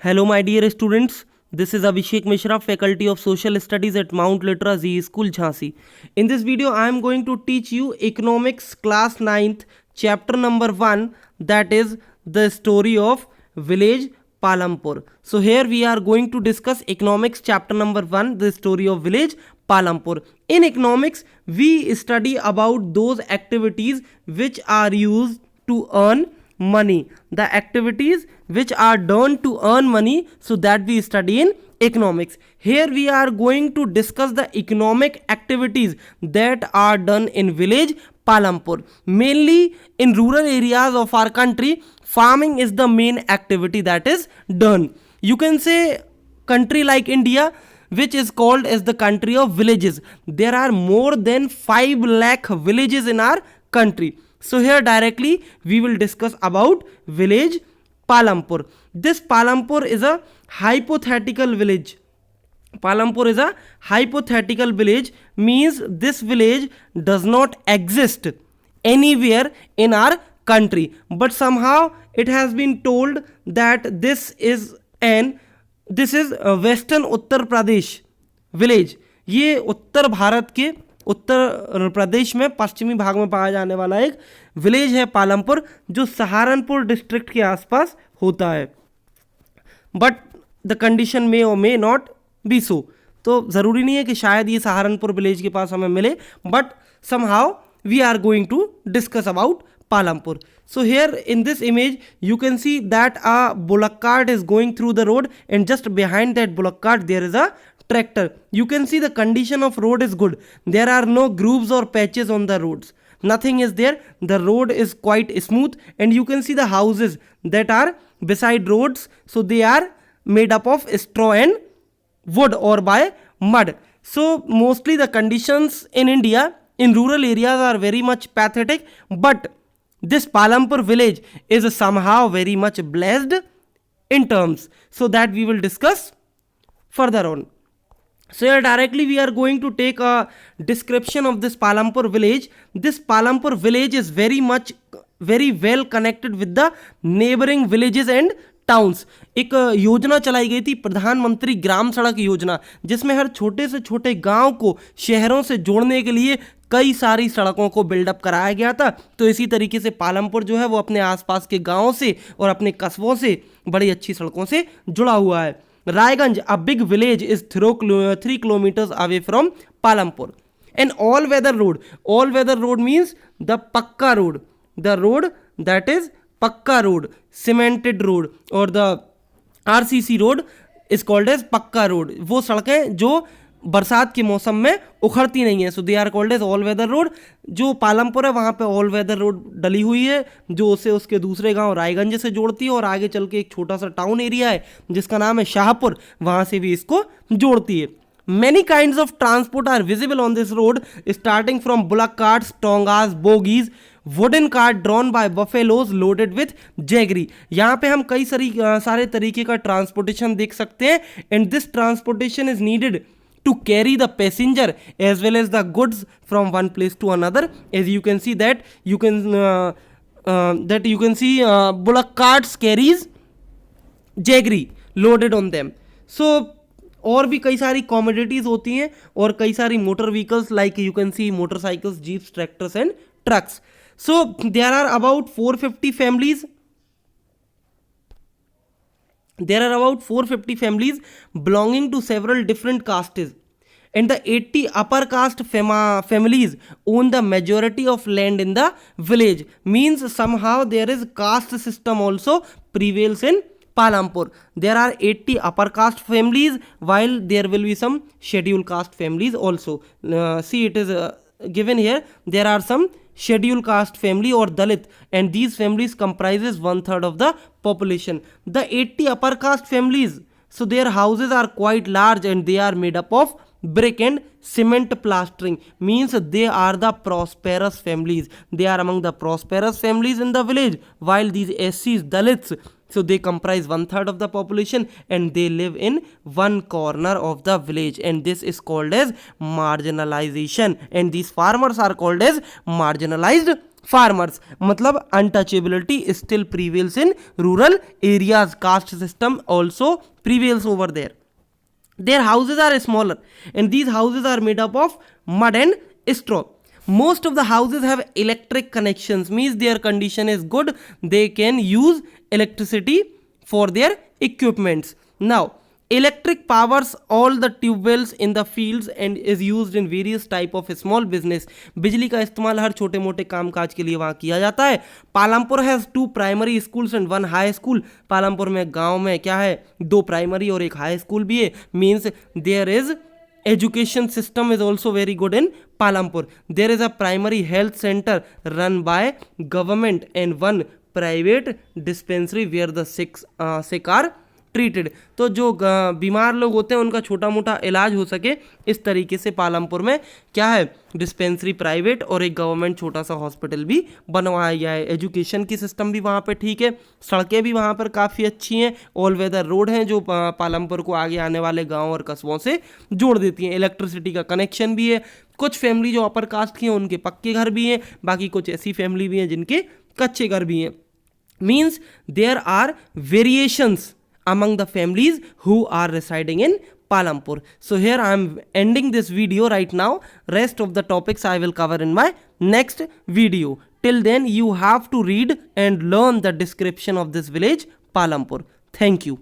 Hello, my dear students. This is Abhishek Mishra, Faculty of Social Studies at Mount Litra Z School, Jhansi. In this video, I am going to teach you Economics Class 9th, Chapter number 1, that is the story of village Palampur. So here we are going to discuss Economics Chapter number 1, the story of village Palampur. In economics, we study about those activities which are used to earn money, the activities which are done to earn money, so that we study in economics. Here we are going to discuss the economic activities that are done in village Palampur. Mainly in rural areas of our country, farming is the main activity that is done. You can say country like India, which is called as the country of villages. There are more than 5 lakh villages in our country. So here directly we will discuss about village Palampur. This Palampur is a hypothetical village. Palampur is a hypothetical village, means this village does not exist anywhere in our country, but somehow it has been told that this is western Uttar Pradesh village. ये उत्तर भारत के उत्तर प्रदेश में पश्चिमी भाग में पाया जाने वाला एक विलेज है पालमपुर, जो सहारनपुर डिस्ट्रिक्ट के आसपास होता है. बट द कंडीशन मे और मे नॉट बी सो. तो ज़रूरी नहीं है कि शायद ये सहारनपुर विलेज के पास हमें मिले, but somehow we are going to discuss about Palampur. So here in this image you can see that a bullock cart is going through the road, and just behind that bullock cart there is a tractor. You can see the condition of road is good. There are no grooves or patches on the roads. Nothing is there. The road is quite smooth, and you can see the houses that are beside roads. So they are made up of straw and wood or by mud. So mostly the conditions in India in rural areas are very much pathetic, but this Palampur village is somehow very much blessed in terms, so that we will discuss further on. So here directly we are going to take a description of this Palampur village. This Palampur village is very well connected with the neighboring villages and towns. एक योजना चलाई गई थी, प्रधानमंत्री ग्राम सड़क योजना, जिसमें हर छोटे से छोटे गांव को शहरों से जोड़ने के लिए कई सारी सड़कों को बिल्डअप कराया गया था. तो इसी तरीके से पालमपुर जो है वो अपने आसपास के गांवों से और अपने कस्बों से बड़ी अच्छी सड़कों से जुड़ा हुआ है. Raiganj, a big village, is 3 kilometres away from Palampur. An all weather road. All weather road means the pucca road, the road that is pucca road, cemented road, और the RCC road is called as pucca road. वो सड़कें जो बरसात के मौसम में उखड़ती नहीं है, so they are called as all weather road. जो पालमपुर है वहाँ पे ऑल वेदर रोड डली हुई है, जो उसे उसके दूसरे गांव रायगंज से जोड़ती है, और आगे चल के एक छोटा सा टाउन एरिया है जिसका नाम है शाहपुर, वहाँ से भी इसको जोड़ती है. Many kinds of transport are visible on this road, starting from bullock carts, tongas, bogies, wooden cart drawn by buffaloes loaded with jaggery. यहाँ पे हम कई सारे तरीके का ट्रांसपोर्टेशन देख सकते हैं, and this transportation is needed to carry the passenger as well as the goods from one place to another. As you can see that you can see bullock carts carries jaggery loaded on them. So और भी कई सारी commodities होती हैं और कई सारी motor vehicles, like you can see motorcycles, jeeps, tractors and trucks. So there are about 450 families. There are about 450 families belonging to several different castes, and the 80 upper caste families own the majority of land in the village. Means somehow there is caste system also prevails in Palampur. There are 80 upper caste families, while there will be some scheduled caste families also. See, it is given here. There are some scheduled caste family or Dalit, and these families comprises 1/3 of the population. The 80 upper caste families, so their houses are quite large and they are made up of brick and cement plastering. Means they are the prosperous families. They are among the prosperous families in the village, while these SCs, Dalits, so they comprise 1/3 of the population, and they live in one corner of the village, and this is called as marginalization, and these farmers are called as marginalized farmers, मतलब untouchability still prevails in rural areas. Caste system also prevails over there. Their houses are smaller and these houses are made up of mud and straw. Most of the houses have electric connections, means their condition is good, they can use electricity for their equipments. Now electric powers all the tube wells in the fields and is used in various type of small business. बिजली का इस्तेमाल हर छोटे मोटे काम काज के लिए वहाँ किया जाता है. Palampur has 2 primary schools and 1 high school. Palampur में गांव में क्या है, 2 प्राइमरी और 1 हाई स्कूल भी है. Means there is education system is also very good in Palampur. There is a primary health center run by government and 1 private dispensary where the sick are treated. तो जो बीमार लोग होते हैं उनका छोटा मोटा इलाज हो सके इस तरीके से पालमपुर में क्या है, डिस्पेंसरी प्राइवेट और एक गवर्नमेंट छोटा सा हॉस्पिटल भी बनवाया गया है. एजुकेशन की सिस्टम भी वहाँ पे ठीक है. सड़कें भी वहाँ पर काफ़ी अच्छी हैं. ऑल वेदर रोड हैं जो पालमपुर को आगे आने वाले गाँव और कस्बों से जोड़ देती हैं. इलेक्ट्रिसिटी का कनेक्शन भी है. कुछ फैमिली जो अपर कास्ट की हैं उनके पक्के घर भी हैं, बाकी कुछ ऐसी फैमिली भी हैं जिनके कच्चे घर भी हैं. Means there are variations among the families who are residing in Palampur. So here I am ending this video right now. Rest of the topics I will cover in my next video. Till then you have to read and learn the description of this village Palampur. Thank you.